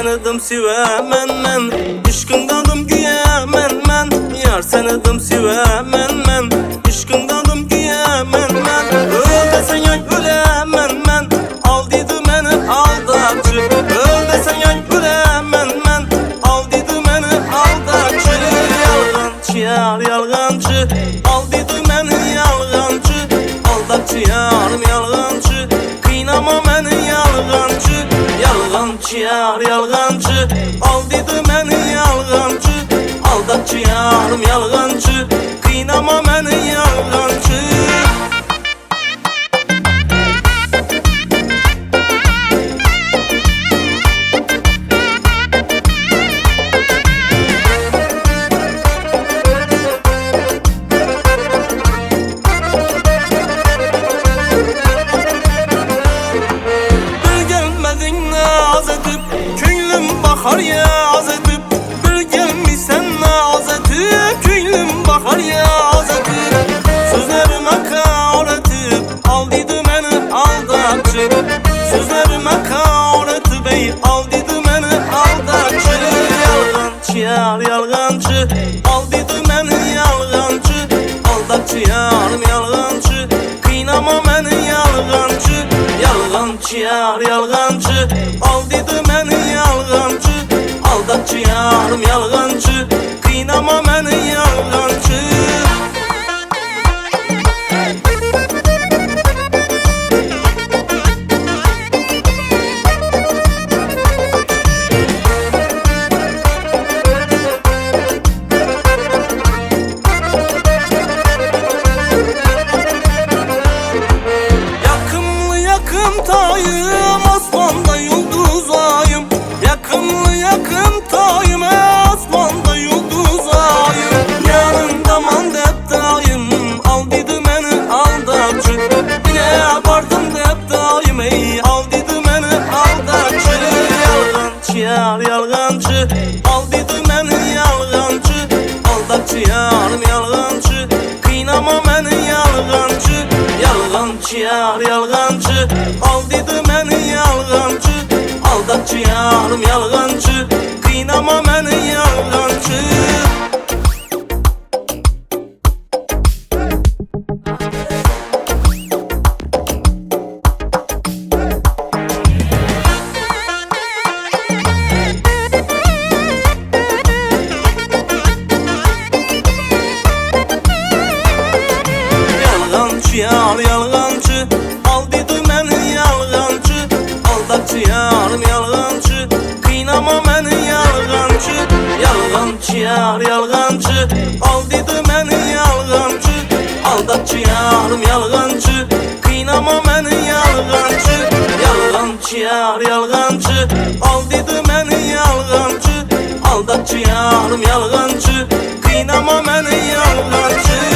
senidim sevəmən İşqındadım güya mən Yar senidim sevəmən İşqındadım güya mən Öl desen yan öləmən Al dedi məni aldakçı Öl desen yan öləmən Al dedi məni aldakçı Yalğancı yar yalğancı Al dedi məni yalğancı Aldakçı yarım yalğancı Qıynama məni yalğancı Yalğancı yar yalğancı Al dedi məni yalğancı Aldakçı yarım yalğancı Qıynama məni yalğancı Bahar yaz edip bir gelmişsen naz edip Köylüm bahar yaz edip Sözlerime hakaretip Al dedi məni aldakçı Sözlerime hakaretip ey Al dedi məni aldakçı Yalğancı yar yalğancı Al dedi məni yalğancı Aldakçı yarım yalğancı Qıynama məni yalğancı Yalğancı yar yalğancı Al dedi məni yalğancı Aldakçı yarım yalğancı Qıynama məni yalğancı Yakımlı yakım tayım Osman'da yıldız ayım Yakımlı yakın tayım Osman'da yıldız ayım Yanında mandep dayım Al dedi məni aldakçı Yine abartın dep dayım ey Al dedi məni aldakçı Yalğancı yar yalğancı Al dedi məni yalğancı Aldakçı yarım yalğancı Qıynama məni yalğancı Yalğancı yar yalğancı Al dedi məni yalğancı Aldakçı yarım yalğancı Qıynama məni yalğancı Yalğancı yar yalğancı Al dedi məni yalğancı Aldakçı yarım yalğancı Qıynama məni yalğancı Yalğancı yar yalğancı Al dedi məni yalğancı Aldakçı yarım yalğancı Qıynama məni yalğancı Yalğancı yar yalğancı Al dedi məni yalğancı Aldakçı yarım yalğancı Qıynama məni yalğancı